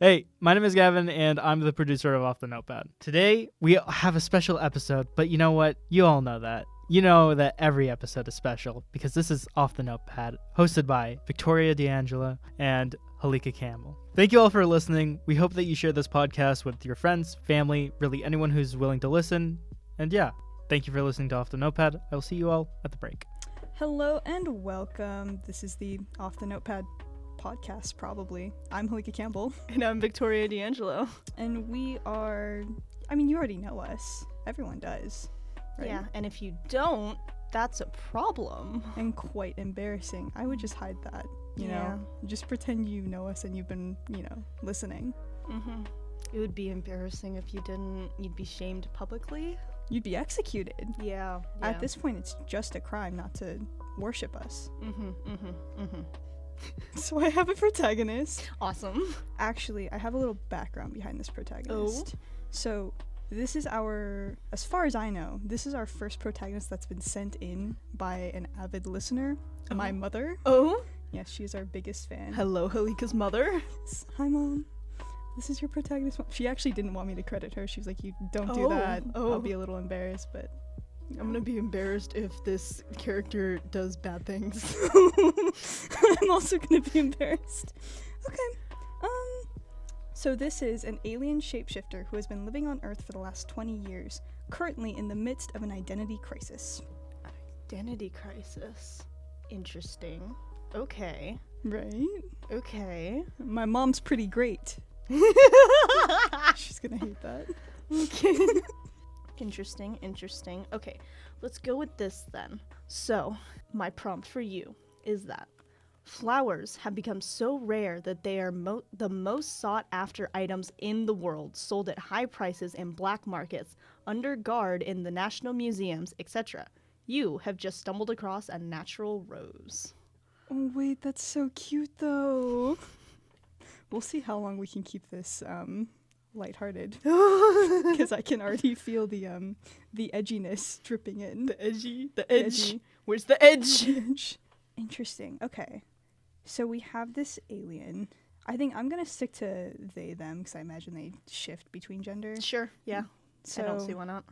Hey, my name is Gavin, and I'm the producer of Off the Notepad. Today, we have a special episode, but you know what? You all know that. You know that every episode is special, because this is Off the Notepad, hosted by Victoria D'Angelo and Helika Campbell. Thank you all for listening. We hope that you share this podcast with your friends, family, really anyone who's willing to listen. And yeah, thank you for listening to Off the Notepad. I will see you all at the break. Hello and welcome. This is the Off the Notepad podcast, probably. I'm Helika Campbell. And I'm Victoria D'Angelo. And we are, you already know us. Everyone does. Right? Yeah, and if you don't, that's a problem. And quite embarrassing. I would just hide that, you know? Just pretend you know us and you've been, listening. Mm-hmm. It would be embarrassing if you didn't. You'd be shamed publicly. You'd be executed. Yeah. At this point, it's just a crime not to worship us. So I have a protagonist. Awesome. Actually, I have a little background behind this protagonist. Oh. So this is as far as I know, this is our first protagonist that's been sent in by an avid listener, my mother. Oh? Yes, she is our biggest fan. Hello, Helika's mother. Hi, Mom. This is your protagonist. She actually didn't want me to credit her. She was like, you don't do that. I'll be a little embarrassed, but... I'm gonna be embarrassed if this character does bad things. I'm also gonna be embarrassed. Okay. So this is an alien shapeshifter who has been living on Earth for the last 20 years, currently in the midst of an identity crisis. Identity crisis. Interesting. Okay. Right? Okay. My mom's pretty great. She's gonna hate that. Okay. Interesting. Okay, let's go with this then. So, my prompt for you is that flowers have become so rare that they are the most sought after items in the world, sold at high prices in black markets, under guard in the national museums, etc. You have just stumbled across a natural rose. Oh wait, that's so cute though. We'll see how long we can keep this lighthearted, because I can already feel the edginess dripping in. The edge. Where's the edge? Interesting. Okay, so we have this alien. I think I'm gonna stick to they them because I imagine they shift between genders. Sure. Yeah. So I don't see why not.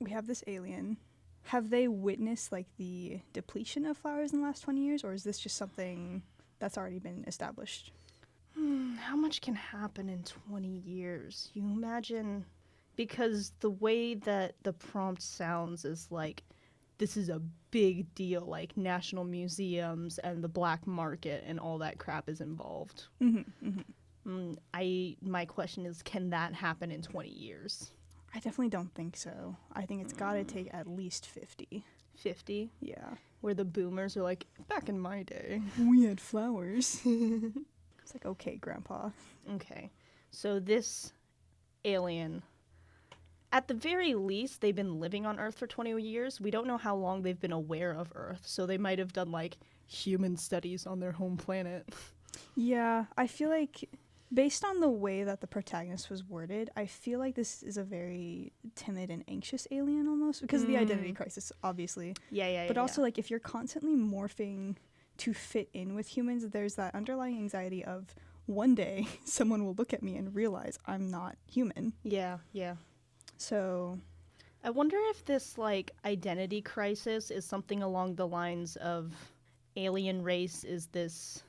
We have this alien. Have they witnessed like the depletion of flowers in the last 20 years, or is this just something that's already been established? How much can happen in 20 years? You imagine, because the way that the prompt sounds is like, this is a big deal, like national museums and the black market and all that crap is involved. My question is, can that happen in 20 years? I definitely don't think so. I think it's gotta take at least 50. 50? Yeah. Where the boomers are like, back in my day, we had flowers. It's like, okay, Grandpa. Okay. So this alien, at the very least, they've been living on Earth for 20 years. We don't know how long they've been aware of Earth, so they might have done, like, human studies on their home planet. Yeah, I feel like, based on the way that the protagonist was worded, I feel like this is a very timid and anxious alien, almost, because of the identity crisis, obviously. Yeah. But also, like, if you're constantly morphing to fit in with humans, there's that underlying anxiety of one day someone will look at me and realize I'm not human. Yeah. So I wonder if this, like, identity crisis is something along the lines of alien race is this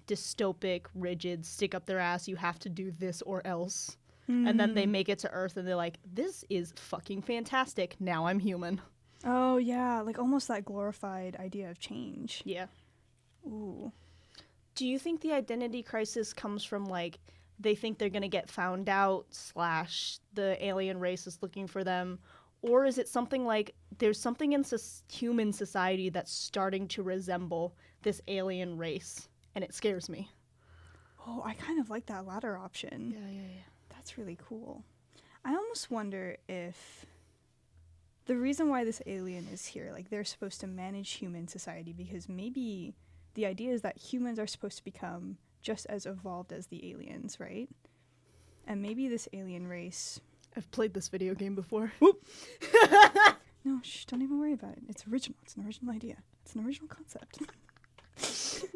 dystopic, rigid, stick up their ass, you have to do this or else. And then they make it to Earth and they're like, this is fucking fantastic, now I'm human. Oh yeah, like almost that glorified idea of change. Yeah. Ooh. Do you think the identity crisis comes from, like, they think they're going to get found out / the alien race is looking for them? Or is it something like there's something in human society that's starting to resemble this alien race, and it scares me? Oh, I kind of like that latter option. Yeah. That's really cool. I almost wonder if the reason why this alien is here, like, they're supposed to manage human society because maybe the idea is that humans are supposed to become just as evolved as the aliens, right? And maybe this alien race... I've played this video game before. Whoop! No, don't even worry about it. It's original. It's an original idea. It's an original concept.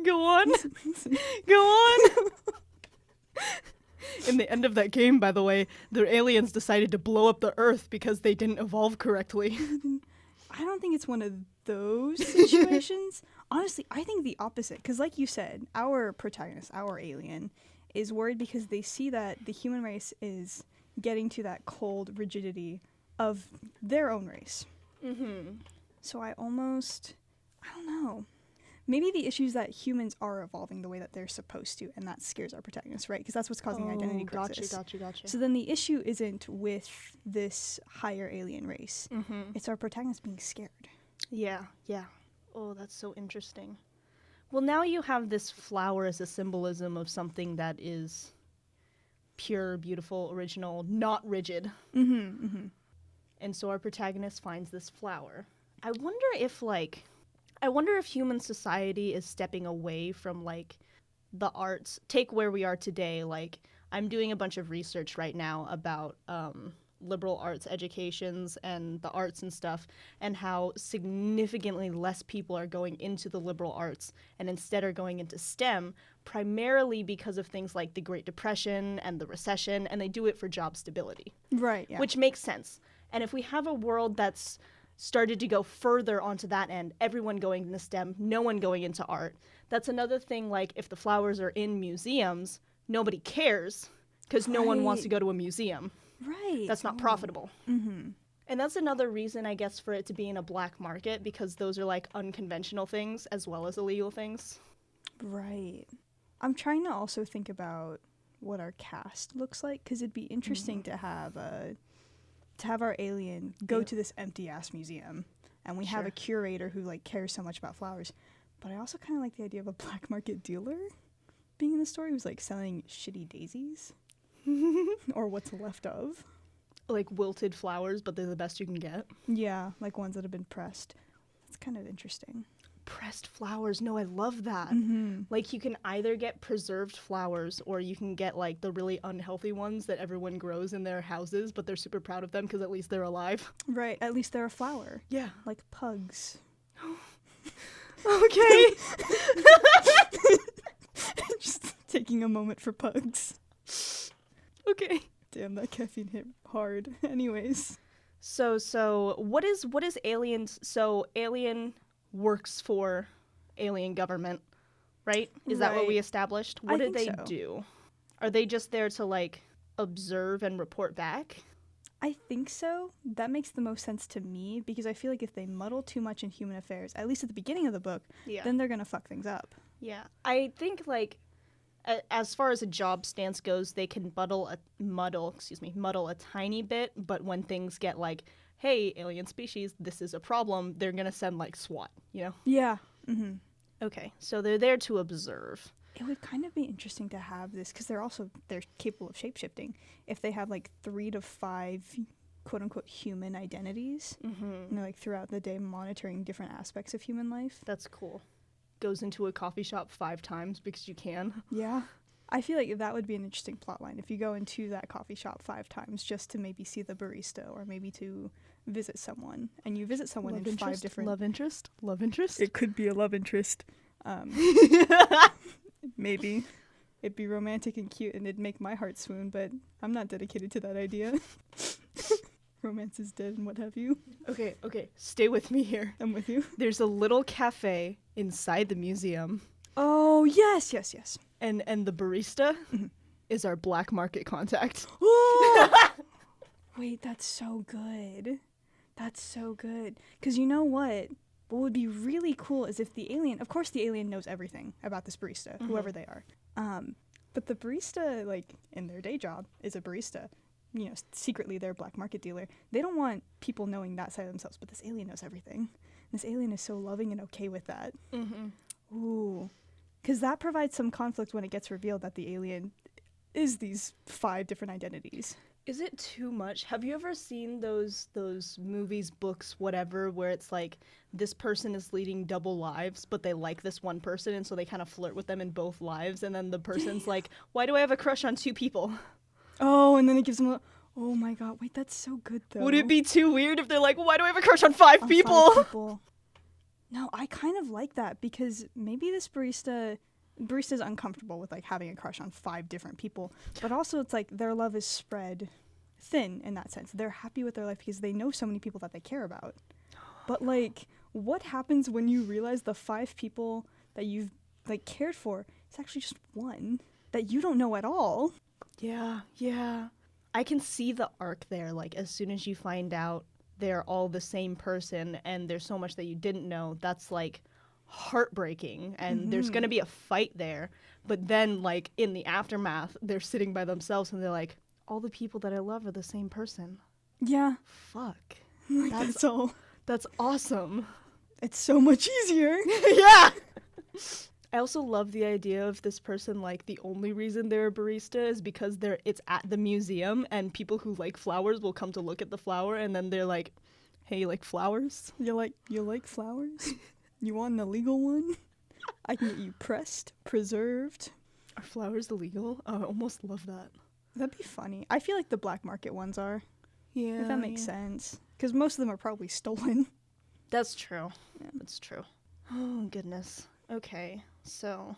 Go on. Listen. Go on. In the end of that game, by the way, the aliens decided to blow up the Earth because they didn't evolve correctly. I don't think it's one of those situations. Honestly, I think the opposite. Because like you said, our protagonist, our alien, is worried because they see that the human race is getting to that cold rigidity of their own race. Mm-hmm. So I don't know. Maybe the issue is that humans are evolving the way that they're supposed to, and that scares our protagonist, right? Because that's what's causing the identity crisis. Gotcha. So then the issue isn't with this higher alien race. Mm-hmm. It's our protagonist being scared. Yeah. Oh, that's so interesting. Well, now you have this flower as a symbolism of something that is pure, beautiful, original, not rigid. Mm-hmm. And so our protagonist finds this flower. I wonder if human society is stepping away from, like, the arts. Take where we are today. Like, I'm doing a bunch of research right now about liberal arts educations and the arts and stuff, and how significantly less people are going into the liberal arts and instead are going into STEM, primarily because of things like the Great Depression and the recession, and they do it for job stability. Right, yeah. Which makes sense. And if we have a world that's started to go further onto that end, everyone going into STEM, no one going into art, that's another thing. Like, if the flowers are in museums, nobody cares because no one wants to go to a museum. Right. That's not profitable. Mm-hmm. And that's another reason, I guess, for it to be in a black market, because those are, like, unconventional things as well as illegal things. Right. I'm trying to also think about what our cast looks like, because it'd be interesting to have our alien go to this empty ass museum, and we have a curator who, like, cares so much about flowers. But I also kind of like the idea of a black market dealer being in the story who's, like, selling shitty daisies or what's left of, Like wilted flowers, but they're the best you can get. yeah, like ones that have been pressed. That's kind of interesting. Pressed flowers, no, I love that. Mm-hmm. Like, you can either get preserved flowers, or you can get, like, the really unhealthy ones that everyone grows in their houses, but they're super proud of them because at least they're alive. Right, at least they're a flower, Yeah. like pugs. Okay. Just taking a moment for pugs. Okay. Damn, that caffeine hit hard. Anyways. So what is aliens? So Alien works for alien government, right? Is that what we established? What do they do? Are they just there to, like, observe and report back? I think so. That makes the most sense to me, because I feel like if they muddle too much in human affairs, at least at the beginning of the book, then they're gonna fuck things up. Yeah. I think, like, as far as a job stance goes, they can muddle a tiny bit, but when things get like, hey, alien species, this is a problem, they're gonna send, like, SWAT, you know? Yeah. Mm-hmm. Okay, so they're there to observe. It would kind of be interesting to have this, because they're capable of shapeshifting. If they have, like, 3 to 5 quote-unquote human identities, and they're, like, throughout the day monitoring different aspects of human life. That's cool. Goes into a coffee shop 5 times because you can. Yeah. I feel like that would be an interesting plot line if you go into that coffee shop 5 times just to maybe see the barista, or maybe to visit someone, and you visit someone in 5 different... Love interest? It could be a love interest. Maybe. It'd be romantic and cute, and it'd make my heart swoon, but I'm not dedicated to that idea. Romance is dead and what have you. Okay, stay with me here. I'm with you. There's a little cafe inside the museum. Oh, yes. And the barista is our black market contact. Wait, that's so good. Because you know what? What would be really cool is if the alien... Of course, the alien knows everything about this barista, whoever they are. But the barista, like, in their day job, is a barista. You know, secretly they're a black market dealer. They don't want people knowing that side of themselves, but this alien knows everything. This alien is so loving and okay with that. Ooh. Because that provides some conflict when it gets revealed that the alien is these 5 different identities. Is it too much? Have you ever seen those movies, books, whatever, where it's like this person is leading double lives, but they like this one person, and so they kind of flirt with them in both lives, and then the person's like, why do I have a crush on 2 people? Oh, and then it gives them a... Oh my god, wait, that's so good, though. Would it be too weird if they're like, why do I have a crush on 5 people? 5 people. No, I kind of like that, because maybe this barista barista's uncomfortable with like having a crush on 5 different people, but also it's like their love is spread thin in that sense. They're happy with their life because they know so many people that they care about. But like, what happens when you realize the 5 people that you've like cared for, it's actually just one that you don't know at all? Yeah. I can see the arc there. Like, as soon as you find out they're all the same person and there's so much that you didn't know, that's like heartbreaking, and there's gonna be a fight there. But then, like, in the aftermath, they're sitting by themselves and they're like, all the people that I love are the same person. Yeah. Fuck. That's awesome. It's so much easier. Yeah. I also love the idea of this person, like, the only reason they're a barista is because it's at the museum, and people who like flowers will come to look at the flower, and then they're like, hey, you like flowers? You like flowers? You want an illegal one? I can get you pressed, preserved. Are flowers illegal? Oh, I almost love that. That'd be funny. I feel like the black market ones are. Yeah. If that makes sense. Because most of them are probably stolen. That's true. Yeah. That's true. Oh, goodness. Okay, so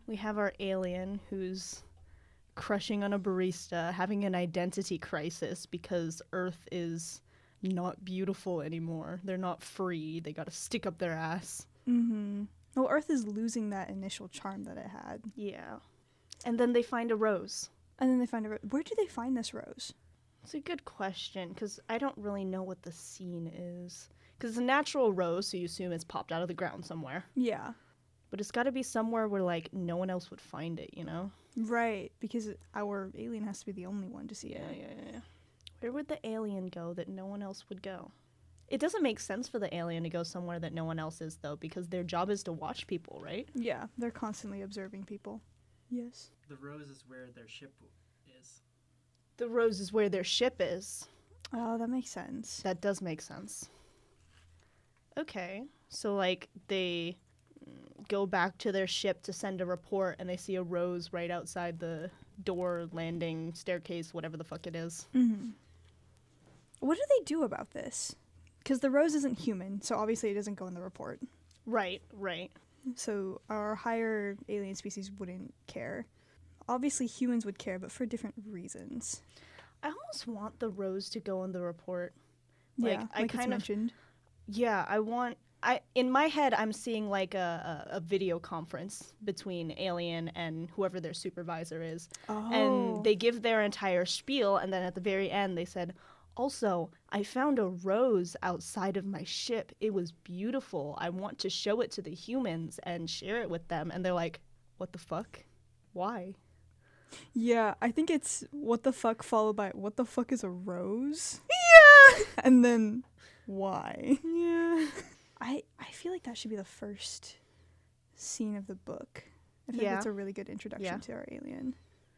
we have our alien who's crushing on a barista, having an identity crisis because Earth is not beautiful anymore. They're not free. They gotta stick up their ass. Mm-hmm. Well, Earth is losing that initial charm that it had. Yeah. And then they find a rose. And then they find where do they find this rose? It's a good question, because I don't really know what the scene is. Because it's a natural rose, so you assume it's popped out of the ground somewhere. Yeah. But it's got to be somewhere where, like, no one else would find it, you know? Right, because our alien has to be the only one to see it. Yeah. Where would the alien go that no one else would go? It doesn't make sense for the alien to go somewhere that no one else is, though, because their job is to watch people, right? Yeah, they're constantly observing people. Yes. The rose is where their ship is. The rose is where their ship is. Oh, that makes sense. That does make sense. Okay, so, like, they go back to their ship to send a report, and they see a rose right outside the door, landing, staircase, whatever the fuck it is. Mm-hmm. What do they do about this? Because the rose isn't human, so obviously it doesn't go in the report. Right. So our higher alien species wouldn't care. Obviously humans would care, but for different reasons. I almost want the rose to go in the report. Yeah, like it's mentioned. Yeah, in my head, I'm seeing like a video conference between Alien and whoever their supervisor is. Oh. And they give their entire spiel, and then at the very end they said, also, I found a rose outside of my ship. It was beautiful. I want to show it to the humans and share it with them. And they're like, what the fuck? Why? Yeah, I think it's what the fuck followed by what the fuck is a rose? Yeah! And then why? Yeah. I feel like that should be the first scene of the book. I think that's a really good introduction to our alien.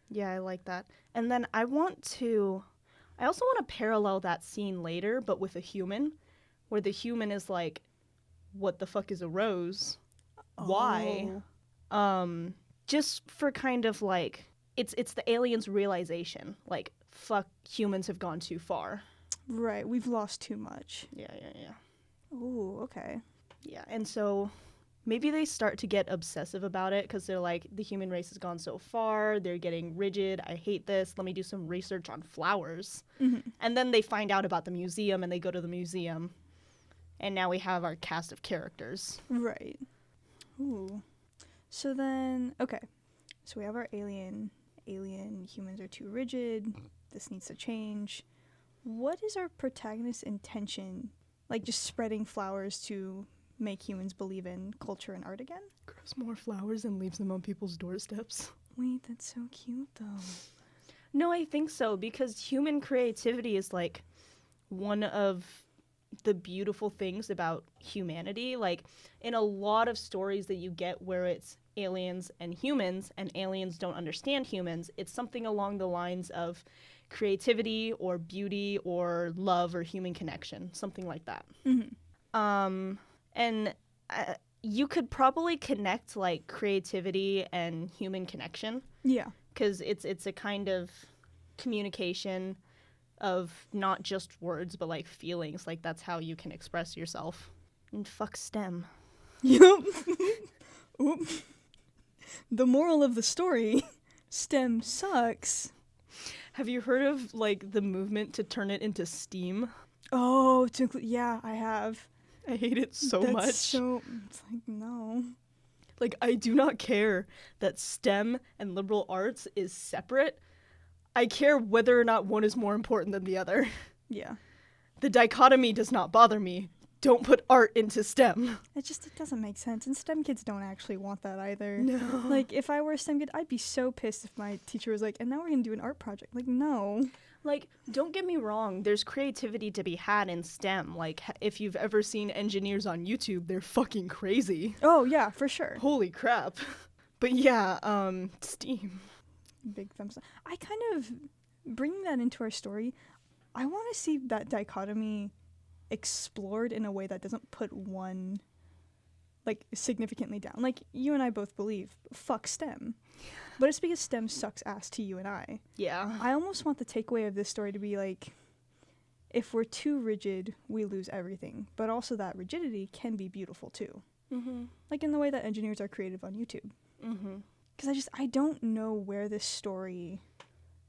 Yeah, I like that. And then I also want to parallel that scene later, but with a human, where the human is like, what the fuck is a rose? Why? Just for kind of like, it's the alien's realization. Like, fuck, humans have gone too far. Right, we've lost too much. Yeah. Ooh, okay. Yeah, and so maybe they start to get obsessive about it because they're like, the human race has gone so far, they're getting rigid, I hate this, let me do some research on flowers. Mm-hmm. And then they find out about the museum and they go to the museum. And now we have our cast of characters. Right. Ooh. So then, okay. So we have our alien. Humans are too rigid. This needs to change. What is our protagonist's intention? Like just spreading flowers to make humans believe in culture and art again? Grows more flowers and leaves them on people's doorsteps. Wait, that's so cute though. No, I think so, because human creativity is like one of the beautiful things about humanity. Like in a lot of stories that you get where it's aliens and aliens don't understand humans, it's something along the lines of creativity or beauty or love or human connection, something like that. Mm-hmm. And you could probably connect like creativity and human connection. Yeah. Because it's a kind of communication of not just words, but like feelings. Like that's how you can express yourself. And fuck STEM. Yep. Oop. The moral of the story, STEM sucks. Have you heard of, like, the movement to turn it into STEAM? Oh, yeah, I have. I hate it so That's much. It's like, no. Like, I do not care that STEM and liberal arts is separate. I care whether or not one is more important than the other. Yeah. The dichotomy does not bother me. Don't put art into STEM. It doesn't make sense. And STEM kids don't actually want that either. No. Like, if I were a STEM kid, I'd be so pissed if my teacher was like, and now we're going to do an art project. Like, no. Like, don't get me wrong, there's creativity to be had in STEM. Like, if you've ever seen engineers on YouTube, they're fucking crazy. Oh, yeah, for sure. Holy crap. But yeah, STEAM. Big thumbs up. I kind of, bringing that into our story, I want to see that dichotomy explored in a way that doesn't put one, like, significantly down. Like, you and I both believe, fuck STEM. But it's because STEM sucks ass to you and I. Yeah. I almost want the takeaway of this story to be like, if we're too rigid, we lose everything. But also that rigidity can be beautiful too. Mm-hmm. Like in the way that engineers are creative on YouTube. Mm-hmm. Because I don't know where this story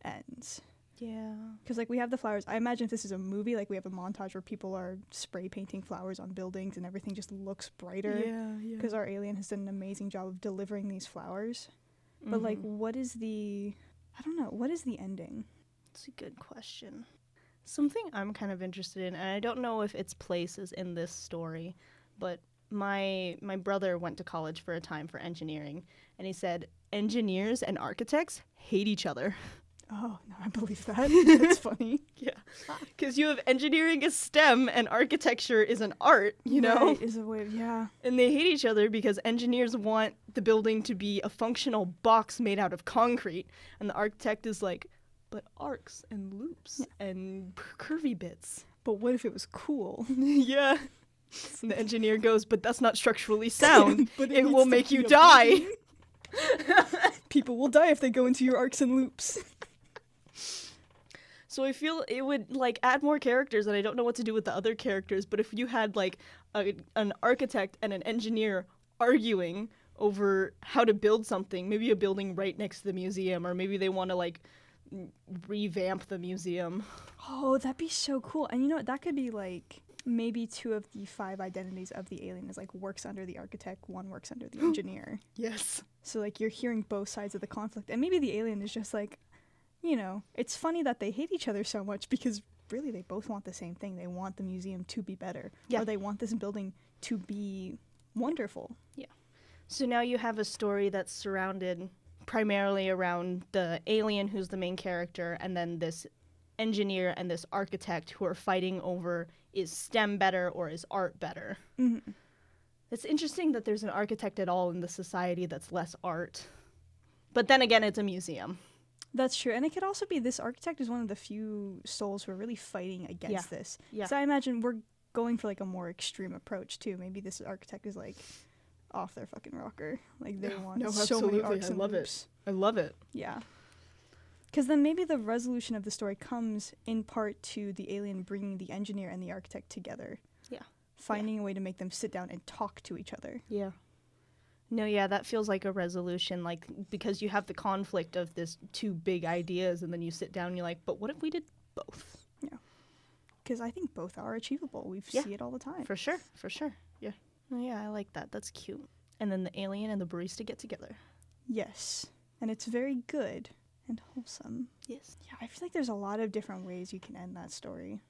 ends. Yeah. Because, like, we have the flowers. I imagine if this is a movie, like, we have a montage where people are spray painting flowers on buildings and everything just looks brighter. Yeah. Because our alien has done an amazing job of delivering these flowers. But, like, what is the ending? It's a good question. Something I'm kind of interested in, and I don't know if its place is in this story, but my brother went to college for a time for engineering, and he said engineers and architects hate each other. Oh, no, I believe that. That's funny. Yeah. Because you have engineering is STEM and architecture is an art, you know? Right, is a way of, yeah. And they hate each other because engineers want the building to be a functional box made out of concrete. And the architect is like, but arcs and loops and curvy bits. But what if it was cool? Yeah. And the engineer goes, but that's not structurally sound. But it needs will to make be you a die. building. People will die if they go into your arcs and loops. So I feel it would, like, add more characters, and I don't know what to do with the other characters, but if you had, like, an architect and an engineer arguing over how to build something, maybe a building right next to the museum, or maybe they want to, like, revamp the museum. Oh, that'd be so cool. And you know what? That could be, like, maybe 2 of the 5 identities of the alien is, like, works under the architect, 1 works under the engineer. Yes. So, like, you're hearing both sides of the conflict. And maybe the alien is just like, you know, it's funny that they hate each other so much because really they both want the same thing. They want the museum to be better. Yeah. Or they want this building to be wonderful. Yeah. So now you have a story that's surrounded primarily around the alien who's the main character and then this engineer and this architect who are fighting over is STEM better or is art better. Mm-hmm. It's interesting that there's an architect at all in the society that's less art. But then again, it's a museum. That's true. And it could also be this architect is one of the few souls who are really fighting against this. Yeah. So I imagine we're going for, like, a more extreme approach, too. Maybe this architect is, like, off their fucking rocker. Like, they want so many arcs and loops. I love it. Yeah. Because then maybe the resolution of the story comes in part to the alien bringing the engineer and the architect together. Yeah. Finding a way to make them sit down and talk to each other. Yeah. No, yeah, that feels like a resolution, like, because you have the conflict of this 2 big ideas, and then you sit down and you're like, but what if we did both? Yeah. Because I think both are achievable. We see it all the time. For sure. Yeah. Oh, yeah, I like that. That's cute. And then the alien and the barista get together. Yes. And it's very good and wholesome. Yes. Yeah, I feel like there's a lot of different ways you can end that story.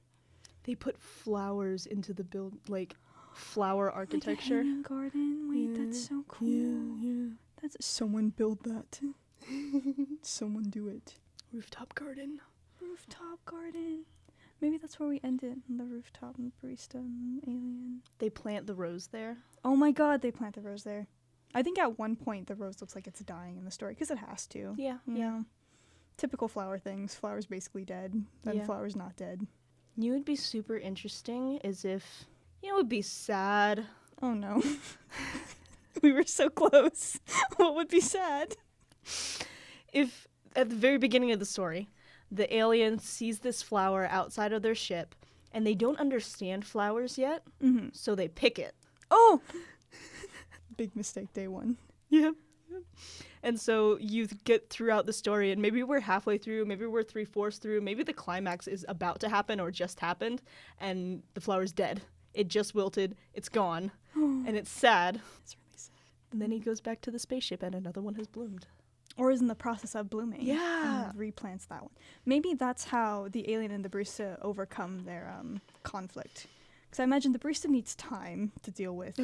They put flowers into the like, flower architecture. Like a hanging garden. Wait, that's so cool. Yeah. That's someone build that. Someone do it. Rooftop garden. Rooftop garden. Maybe that's where we end it. On the rooftop and barista and alien. They plant the rose there. Oh my god, they plant the rose there. I think at one point the rose looks like it's dying in the story because it has to. Yeah. Yeah. Typical flower things. Flower's basically dead. Then flower's not dead. You would be super interesting is if, you know, it would be sad. Oh no. We were so close. What would be sad? If at the very beginning of the story, the alien sees this flower outside of their ship, and they don't understand flowers yet, so they pick it. Oh! Big mistake, day 1. Yep. And so you get throughout the story, and maybe we're halfway through, maybe we're 3/4 through, maybe the climax is about to happen or just happened, and the flower's dead. It just wilted, it's gone, and it's sad. It's really sad. And then he goes back to the spaceship, and another one has bloomed. Or is in the process of blooming. Yeah. And replants that one. Maybe that's how the alien and the barista overcome their conflict. Because I imagine the barista needs time to deal with.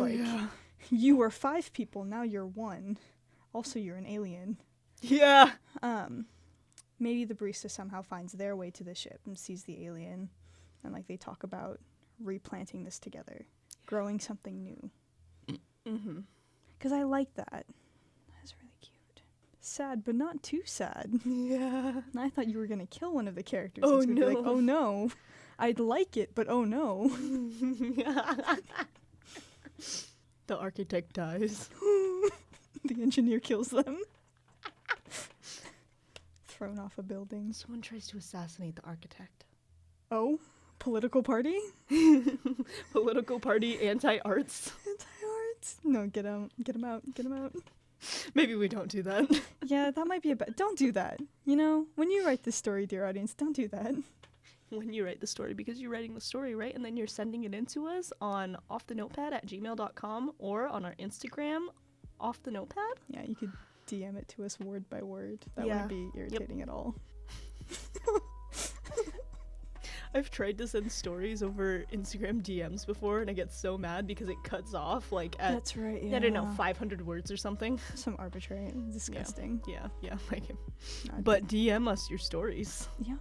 You were 5 people, now you're 1. Also, you're an alien. Yeah. Maybe the barista somehow finds their way to the ship and sees the alien. And, like, they talk about replanting this together. Growing something new. Mm-hmm. Because I like that. That's really cute. Sad, but not too sad. Yeah. And I thought you were going to kill one of the characters. Oh, It's gonna be no. like, oh, no. I'd like it, but oh, no. The architect dies. The engineer kills them. Thrown off a building. Someone tries to assassinate the architect. Oh, political party? Political party, anti-arts. Anti-arts? No, get him out. Maybe we don't do that. Yeah, that might be a bad... Don't do that. You know, when you write this story, dear audience, don't do that. When you write the story, because you're writing the story, right? And then you're sending it in to us on offthenotepad@gmail.com or on our Instagram, offthenotepad. Yeah, you could DM it to us word by word. That Yeah. wouldn't be irritating at all. I've tried to send stories over Instagram DMs before, and I get so mad because it cuts off, like, at, That's right, yeah. I don't know, 500 words or something. Some arbitrary, disgusting. Yeah, like, No, but DM us your stories. yeah.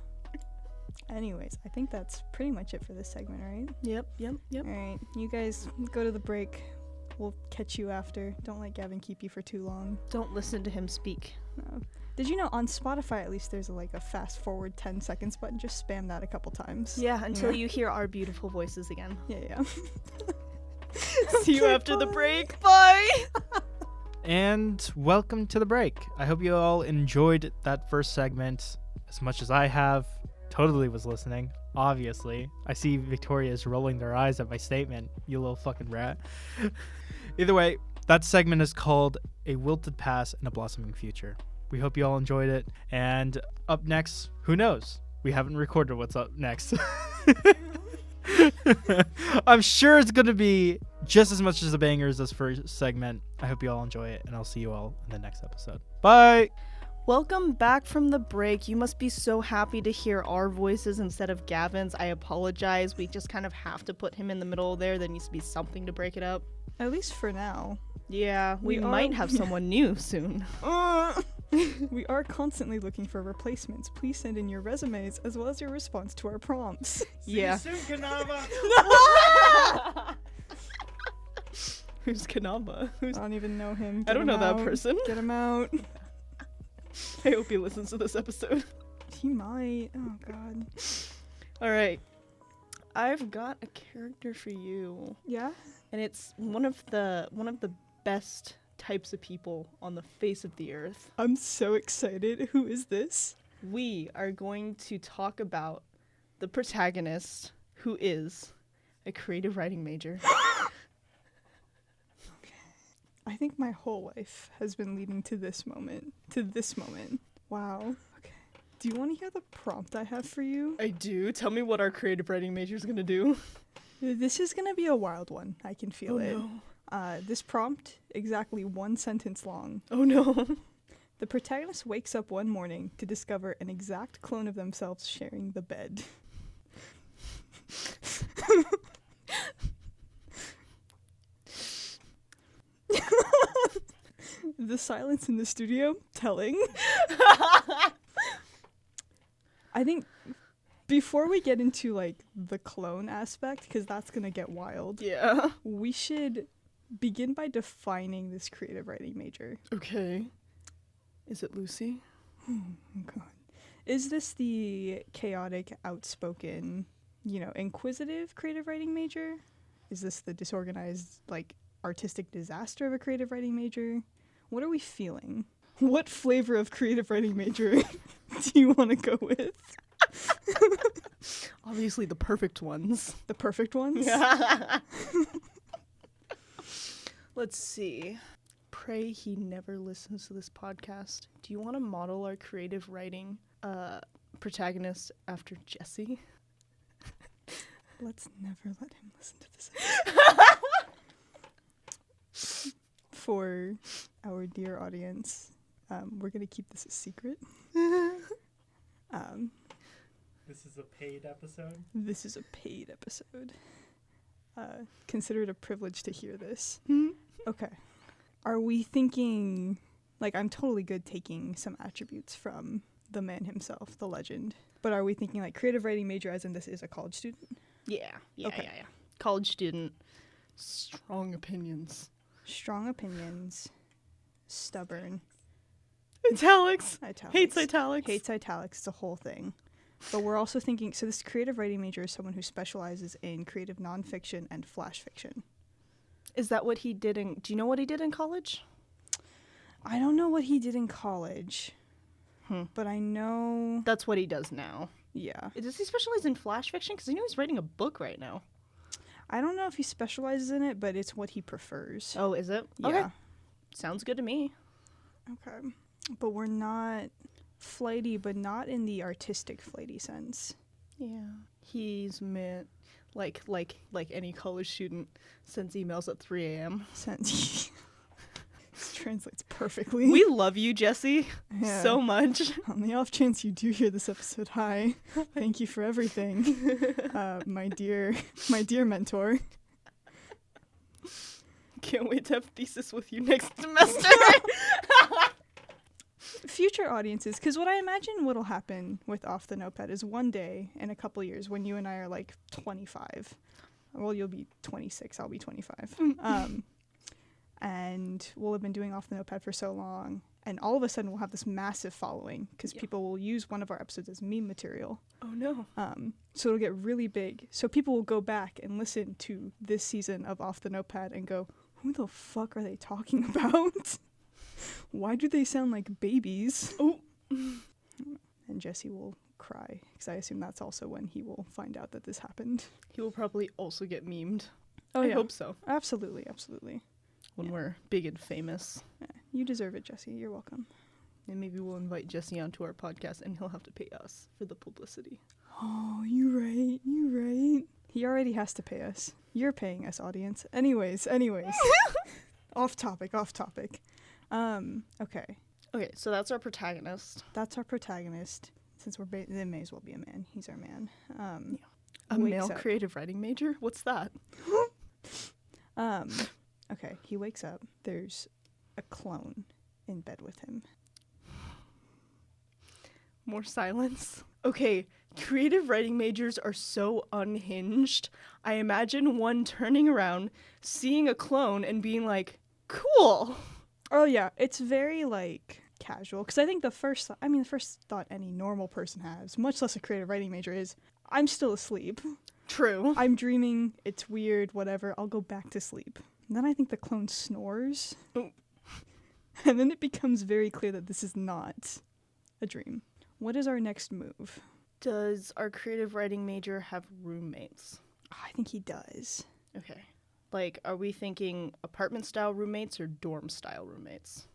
Anyways, I think that's pretty much it for this segment, right? Yep. All right, you guys go to the break. We'll catch you after. Don't let Gavin keep you for too long. Don't listen to him speak. No. Did you know on Spotify at least there's a fast forward 10 seconds button? Just spam that a couple times. Yeah, until you hear our beautiful voices again. Yeah. See you Okay, after the bye. break. Bye! And welcome to the break. I hope you all enjoyed that first segment as much as I have. Totally was listening, obviously. I see Victoria is rolling their eyes at my statement, you little fucking rat. Either way, that segment is called A Wilted Past and a Blossoming Future. We hope you all enjoyed it. And up next, who knows? We haven't recorded what's up next. I'm sure it's going to be just as much as a banger as this first segment. I hope you all enjoy it, and I'll see you all in the next episode. Bye! Welcome back from the break. You must be so happy to hear our voices instead of Gavin's. I apologize. We just kind of have to put him in the middle there. There needs to be something to break it up. At least for now. Yeah, we We might are- have someone new soon. We are constantly looking for replacements. Please send in your resumes as well as your response to our prompts. Yeah. See you soon, Kanava! Who's Kanama? I don't even know him. I don't know that out. person. Get him out. I hope he listens to this episode. He might. Oh god. All right. I've got a character for you, Yeah? and it's one of the best types of people on the face of the earth. I'm so excited. Who is this? We are going to talk about the protagonist, who is a creative writing major. I think my whole life has been leading to this moment. Wow. Okay. Do you want to hear the prompt I have for you? I do. Tell me what our creative writing major is going to do. This is going to be a wild one. I can feel it. No. This prompt, exactly 1 sentence long. Oh no. The protagonist wakes up one morning to discover an exact clone of themselves sharing the bed. The silence in the studio, telling. I think before we get into the clone aspect, because that's gonna get wild, Yeah. we should begin by defining this creative writing major. Okay. Is it Lucy? Oh god. Is this the chaotic, outspoken, inquisitive creative writing major? Is this the disorganized, artistic disaster of a creative writing major? What are we feeling? What flavor of creative writing major do you want to go with? Obviously the perfect ones. The perfect ones? Let's see. pray he never listens to this podcast. Do you want to model our creative writing protagonist after Jesse? Let's never let him listen to this. For our dear audience, we're going to keep this a secret. This is a paid episode? This is a paid episode. Consider it a privilege to hear this. Okay. Are we thinking, like, I'm totally good taking some attributes from the man himself, the legend, but are we thinking, like, creative writing major as in this is a college student? Yeah. Okay. College student, strong opinions. Strong opinions, stubborn. Italics. Italics. Hates italics. Hates italics. It's a whole thing. But we're also thinking, so this creative writing major is someone who specializes in creative nonfiction and flash fiction. Is that what he did in... Do you know what he did in college? I don't know what he did in college, but I know... That's what he does now. Yeah. Does he specialize in flash fiction? Because I know he's writing a book right now. I don't know if he specializes in it, but it's what he prefers. Oh, is it? Yeah. Okay. Sounds good to me. Okay. But we're not flighty, but not in the artistic flighty sense. Yeah. He's meant... Like any college student sends emails at 3 a.m. Sense. This translates perfectly. We love you, Jesse, Yeah. so much. On the off chance you do hear this episode, hi. Thank you for everything, my dear mentor. Can't wait to have thesis with you next semester. Future audiences, because what I imagine what'll happen with Off the Notepad is one day in a couple years when you and I are like 25. Well, you'll be 26, I'll be 25. And we'll have been doing Off the Notepad for so long, and all of a sudden we'll have this massive following because people will use one of our episodes as meme material. Oh no. So it'll get really big. So people will go back and listen to this season of Off the Notepad and go, who the fuck are they talking about? Why do they sound like babies? Oh. And Jesse will cry, because I assume that's also when he will find out that this happened. He will probably also get memed. Oh, I yeah. hope so. Absolutely. When we're big and famous. Yeah. You deserve it, Jesse. You're welcome. And maybe we'll invite Jesse onto our podcast and he'll have to pay us for the publicity. Oh, you right. He already has to pay us. You're paying us, audience. Anyways. Off topic. Okay. Okay, so that's our protagonist. That's our protagonist. Since we're it may as well be a man. He's our man. A wakes male up. creative writing major? What's that? Okay, he wakes up. There's a clone in bed with him. More silence. Okay, creative writing majors are so unhinged. I imagine one turning around, seeing a clone, and being like, cool. Oh yeah, it's very like casual. Because I think the first thought any normal person has, much less a creative writing major, is I'm still asleep. True. I'm dreaming. It's weird. Whatever. I'll go back to sleep. And then I think the clone snores, and then it becomes very clear that this is not a dream. What is our next move? Does our creative writing major have roommates? I think he does. Okay. Like, are we thinking apartment-style roommates or dorm-style roommates?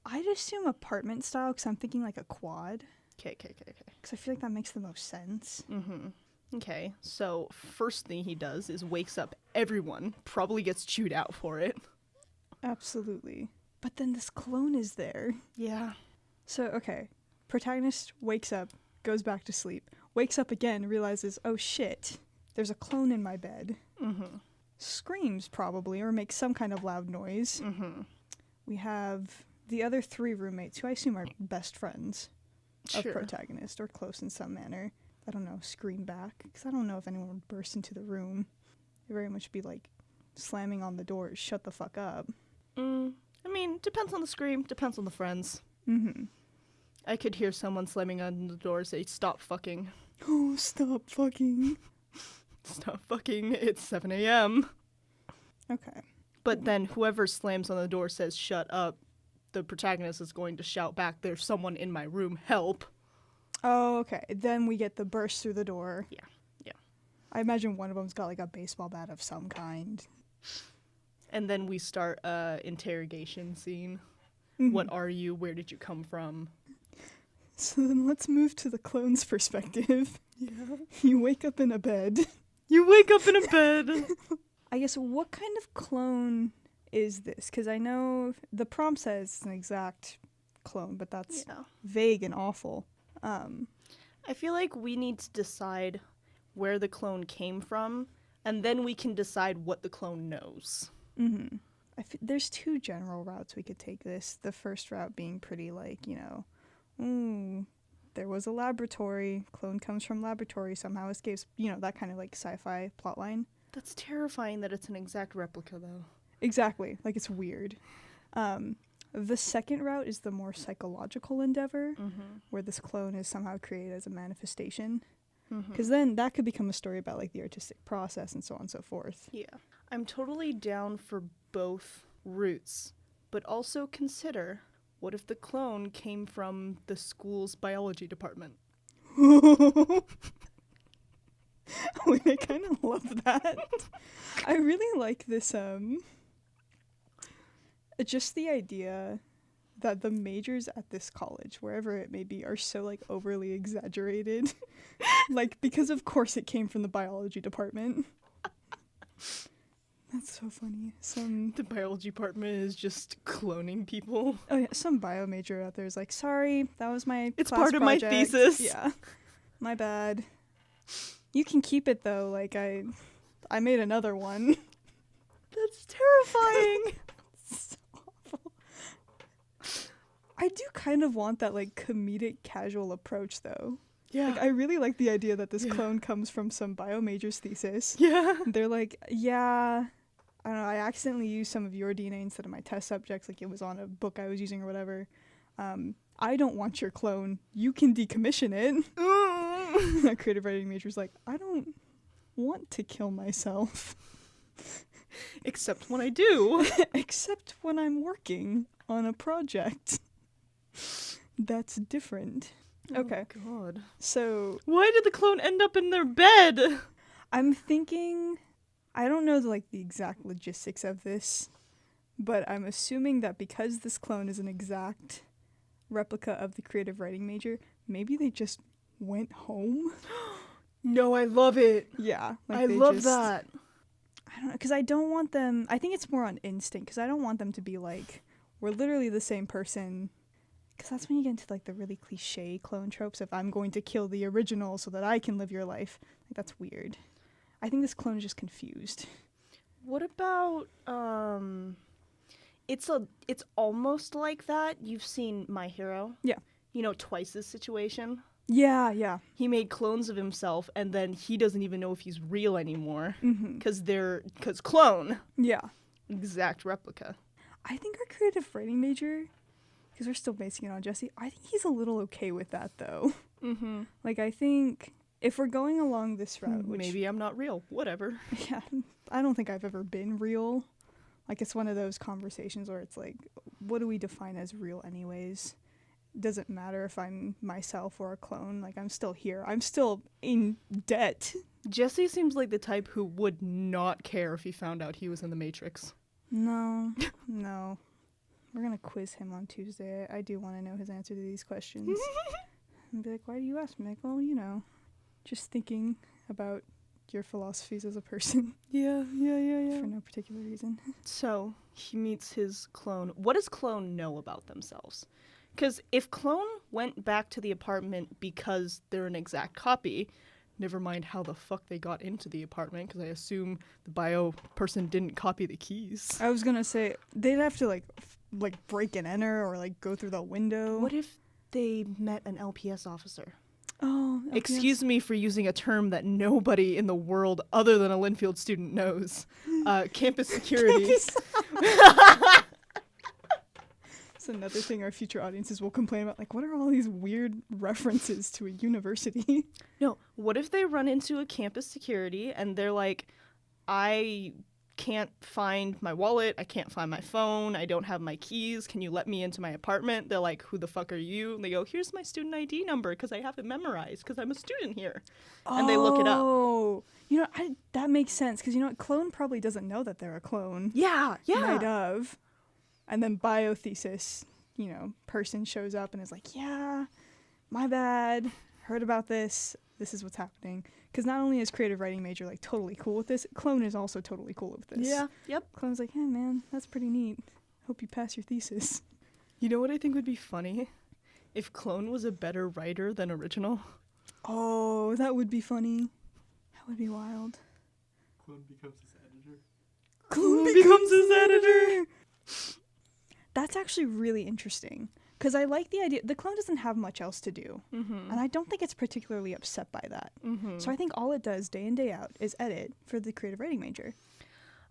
I'd assume apartment style because I'm thinking like a quad. Okay. Because I feel like that makes the most sense. Mm-hmm. Okay, so first thing he does is wakes up everyone, probably gets chewed out for it. Absolutely. But then this clone is there. Yeah. So, okay. Protagonist wakes up, goes back to sleep, wakes up again, realizes, oh shit, there's a clone in my bed. Mm-hmm. Screams probably, or makes some kind of loud noise. Mm-hmm. We have the other three roommates, who I assume are best friends of Sure. protagonist, or close in some manner. I don't know, scream back, because I don't know if anyone would burst into the room. It'd very much be like slamming on the door, shut the fuck up. I mean, depends on the scream, depends on the friends. Mm-hmm. I could hear someone slamming on the door say, stop fucking. Oh, stop fucking. Stop fucking, it's 7 a.m. Okay. But then whoever slams on the door says, shut up, the protagonist is going to shout back, there's someone in my room, help. Oh, okay. Then we get the burst through the door. Yeah. I imagine one of them's got like a baseball bat of some kind. And then we start interrogation scene. Mhm. What are you? Where did you come from? So then let's move to the clone's perspective. Yeah. You wake up in a bed. You wake up in a bed. I guess what kind of clone is this? Because I know the prompt says it's an exact clone, but that's Yeah. vague and awful. I feel like we need to decide where the clone came from, and then we can decide what the clone knows. Mm-hmm. There's two general routes we could take this. The first route being pretty like, there was a laboratory, clone comes from laboratory, somehow escapes, that kind of like sci-fi plotline. That's terrifying that it's an exact replica, though. Exactly. Like, it's weird. The second route is the more psychological endeavor, where this clone is somehow created as a manifestation. Because then that could become a story about, like, the artistic process and so on and so forth. Yeah. I'm totally down for both routes, but also consider, what if the clone came from the school's biology department? Wait, I kind of love that. I really like this, just the idea that the majors at this college, wherever it may be, are so, like, overly exaggerated. Like, because of course it came from the biology department. That's so funny. The biology department is just cloning people. Oh yeah, some bio major out there is like, sorry, that was my It's class part of my project." thesis. Yeah, my bad. You can keep it though. Like I made another one. That's terrifying. So awful. I do kind of want that like comedic casual approach though. Yeah. Like I really like the idea that this clone comes from some bio major's thesis. Yeah. They're like, yeah, I don't know, I accidentally used some of your DNA instead of my test subjects, like it was on a book I was using or whatever. I don't want your clone. You can decommission it. That creative writing major's like, I don't want to kill myself. Except when I do. Except when I'm working on a project. That's different. Okay. Oh, God. So Why did the clone end up in their bed? I'm thinking, I don't know the exact logistics of this, but I'm assuming that because this clone is an exact replica of the creative writing major, maybe they just went home. No, I love it. Yeah. I they love just- that. I don't know, because I don't want them, I think it's more on instinct, because I don't want them to be like, we're literally the same person. Because that's when you get into like the really cliche clone tropes of I'm going to kill the original so that I can live your life. Like, that's weird. I think this clone is just confused. What about it's almost like that. You've seen My Hero? Yeah. You know, Twice's situation? Yeah. He made clones of himself and then he doesn't even know if he's real anymore Mm-hmm. cuz clone, Yeah. exact replica. I think our creative writing major, because we're still basing it on Jesse, I think he's a little okay with that though. Mhm. Like, I think if we're going along this route, which Maybe I'm not real. Whatever. yeah, I don't think I've ever been real. Like, it's one of those conversations where it's like, what do we define as real anyways? Doesn't matter if I'm myself or a clone. Like, I'm still here. I'm still in debt. Jesse seems like the type who would not care if he found out he was in the Matrix. No. We're going to quiz him on Tuesday. I do want to know his answer to these questions. And be like, why do you ask me? Like, well, just thinking about your philosophies as a person Yeah. for no particular reason. So, he meets his clone. What does clone know about themselves? Because if clone went back to the apartment because they're an exact copy, never mind how the fuck they got into the apartment, because I assume the bio person didn't copy the keys. I was going to say, they'd have to, like break and enter or, like, go through the window. What if they met an LPS officer? Oh, LPS. Excuse me for using a term that nobody in the world other than a Linfield student knows. Campus security. It's another thing our future audiences will complain about. Like, what are all these weird references to a university? No, what if they run into a campus security and they're like, I can't find my wallet. I can't find my phone. I don't have my keys. Can you let me into my apartment? They're like, who the fuck are you? And they go, here's my student ID number because I have it memorized because I'm a student here. And they look it up. Oh, that makes sense because you know what? Clone probably doesn't know that they're a clone. Yeah. Might have. And then biothesis, person shows up and is like, yeah, my bad. Heard about this. This is what's happening. Because not only is creative writing major like totally cool with this, Clone is also totally cool with this. Yeah. Yep. Clone's like, hey man, that's pretty neat. Hope you pass your thesis. You know what I think would be funny? If Clone was a better writer than original. Oh, that would be funny. That would be wild. Clone becomes his editor. Clone becomes his editor. That's actually really interesting. Because I like the idea. The clone doesn't have much else to do. Mm-hmm. And I don't think it's particularly upset by that. Mm-hmm. So I think all it does day in, day out is edit for the creative writing major.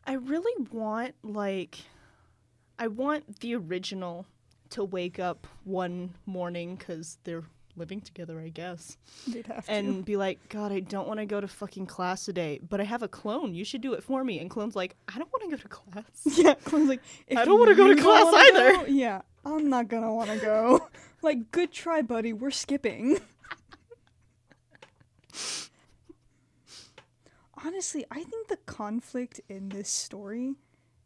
I really want, I want the original to wake up one morning because they're living together, I guess. They'd have to. And be like, God, I don't want to go to fucking class today, but I have a clone. You should do it for me. And Clone's like, I don't want to go to class. Yeah, Clone's like, I don't want to go to class either. Go, yeah, I'm not gonna want to go. Like, good try, buddy. We're skipping. Honestly, I think the conflict in this story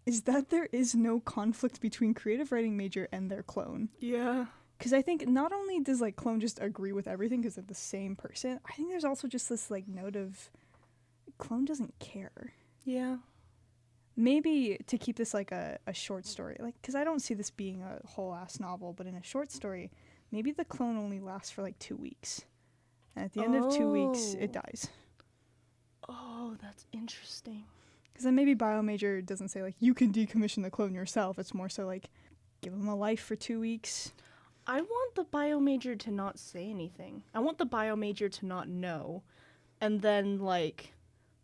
is that there is no conflict between creative writing major and their clone. Yeah. Because I think not only does, Clone just agree with everything because they're the same person, I think there's also just this, note of Clone doesn't care. Yeah. Maybe to keep this, a short story. Because I don't see this being a whole-ass novel, but in a short story, maybe the clone only lasts for, 2 weeks. And at the end of 2 weeks, it dies. Oh, that's interesting. Because then maybe Biomajor doesn't say, you can decommission the clone yourself. It's more so, give him a life for 2 weeks. I want the biomajor to not say anything. I want the biomajor to not know. And then,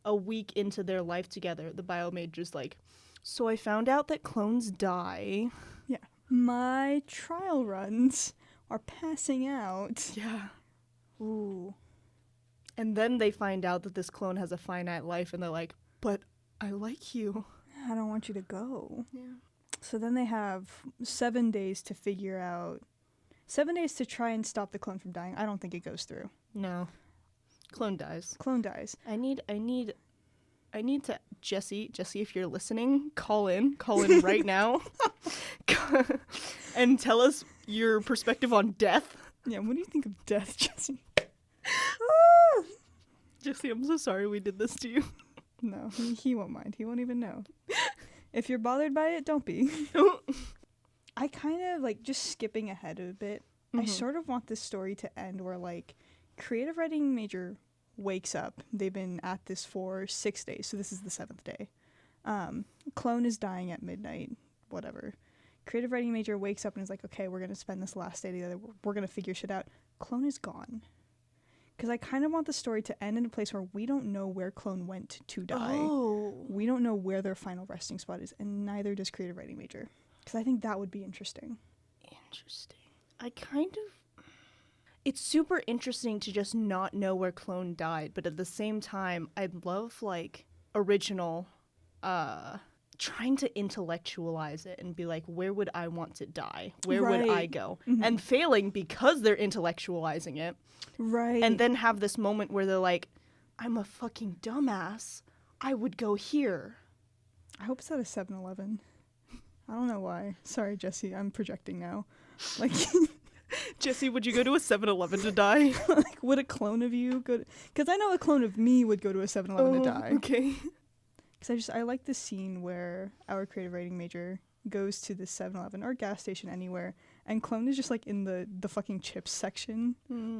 a week into their life together, the biomajor's like, so I found out that clones die. Yeah. My trial runs are passing out. Yeah. Ooh. And then they find out that this clone has a finite life, and they're like, but I like you. I don't want you to go. Yeah. So then they have 7 days to figure out 7 days to try and stop the clone from dying. I don't think it goes through. No. Clone dies. Clone dies. I need to, Jesse, if you're listening, call in right now. And tell us your perspective on death. Yeah, what do you think of death, Jesse? Jesse, I'm so sorry we did this to you. No, he won't mind. He won't even know. If you're bothered by it, don't be. I kind of, just skipping ahead a bit, I sort of want this story to end where, creative writing major wakes up. They've been at this for 6 days, so this is the 7th day. Clone is dying at midnight, whatever. Creative writing major wakes up and is like, okay, we're going to spend this last day together. We're going to figure shit out. Clone is gone. Because I kind of want the story to end in a place where we don't know where Clone went to die. Oh. We don't know where their final resting spot is, and neither does creative writing major. Because I think that would be interesting. Interesting. It's super interesting to just not know where Clone died, but at the same time, I'd love, original, trying to intellectualize it and be like, where would I want to die? Where would I go? Mm-hmm. And failing because they're intellectualizing it. Right. And then have this moment where they're like, I'm a fucking dumbass. I would go here. I hope it's at a 7-Eleven. I don't know why. Sorry, Jesse. I'm projecting now. Jesse, would you go to a 7-Eleven to die? Would a clone of you go to... Because I know a clone of me would go to a 7-Eleven to die. Okay. Because I like the scene where our creative writing major goes to the 7-Eleven or gas station anywhere, and Clone is just in the fucking chips section,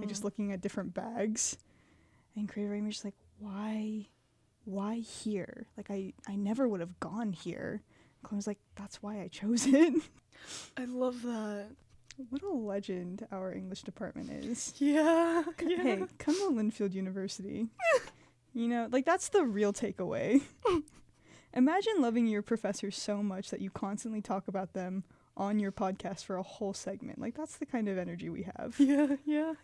just looking at different bags, and creative writing major's like, why here? I never would have gone here. Clone's like, that's why I chose it. I love that. What a legend our English department is. Yeah. Hey, come to Linfield University. That's the real takeaway. Imagine loving your professors so much that you constantly talk about them on your podcast for a whole segment. That's the kind of energy we have. Yeah.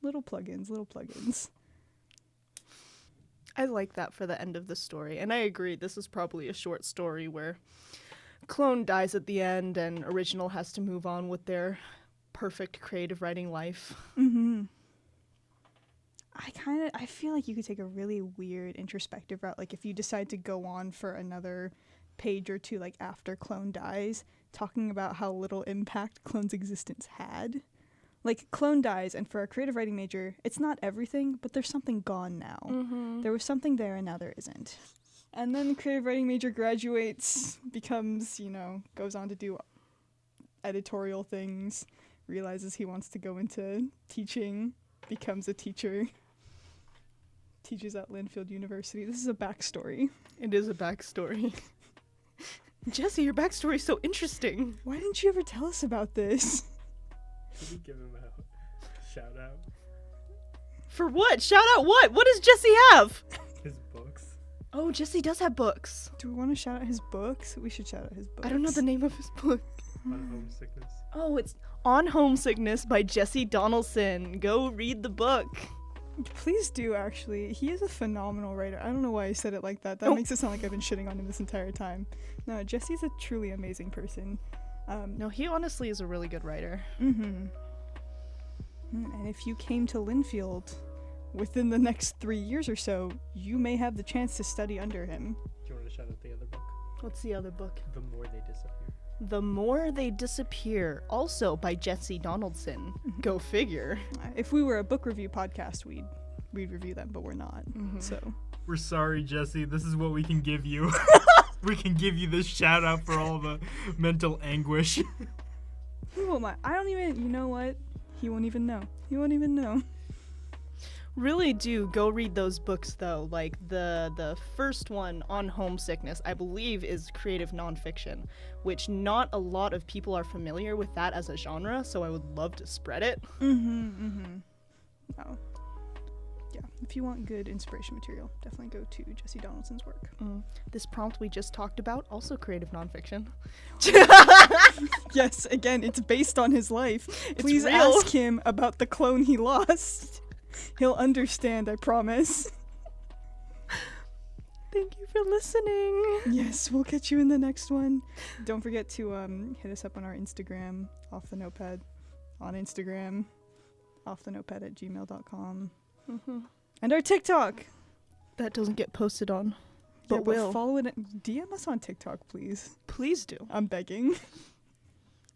Little plugins. I like that for the end of the story. And I agree, this is probably a short story where clone dies at the end and original has to move on with their perfect creative writing life. Mm-hmm. I feel like you could take a really weird introspective route. Like if you decide to go on for another page or two, like after Clone dies, talking about how little impact Clone's existence had. Like Clone dies, and for a creative writing major, it's not everything, but there's something gone now. Mm-hmm. There was something there, and now there isn't. And then the creative writing major graduates, becomes, goes on to do editorial things, realizes he wants to go into teaching, becomes a teacher, teaches at Linfield University. This is a backstory. It is a backstory. Jesse, your backstory's so interesting. Why didn't you ever tell us about this? Should we give him a shout out? For what? Shout out what? What does Jesse have? His books. Oh, Jesse does have books. Do we want to shout out his books? We should shout out his books. I don't know the name of his book. On homesickness. Oh, it's On Homesickness by Jesse Donaldson. Go read the book. Please do, actually. He is a phenomenal writer. I don't know why I said it like that. That makes it sound like I've been shitting on him this entire time. No, Jesse's a truly amazing person. No, he honestly is a really good writer. Mm-hmm. And if you came to Linfield within the next 3 years or so, you may have the chance to study under him. Do you want to shout out the other book? What's the other book? The More They Disappear. The More They Disappear, also by Jesse Donaldson. Go figure. If we were a book review podcast, we'd review them, but we're not. Mm-hmm. So We're sorry, Jesse. This is what we can give you. We can give you this shout out for all the mental anguish. who am I? I don't even. You know what? He won't even know. He won't even know. Really do go read those books though. Like the first one, On Homesickness, I believe is creative nonfiction, which not a lot of people are familiar with that as a genre, so I would love to spread it. Oh. Yeah, if you want good inspiration material, definitely go to Jesse Donaldson's work. This prompt we just talked about, also creative nonfiction. Yes, again, it's based on his life. Please real. ask him about the clone he lost. He'll understand, I promise. Thank you for listening. Yes, we'll catch you in the next one. Don't forget to hit us up on our Instagram, Off the Notepad, on Instagram, offthenotepad@gmail.com. And our TikTok. That doesn't get posted on, but Yeah, will. follow it. DM us on TikTok, please. Please do. I'm begging.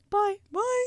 Bye. Bye.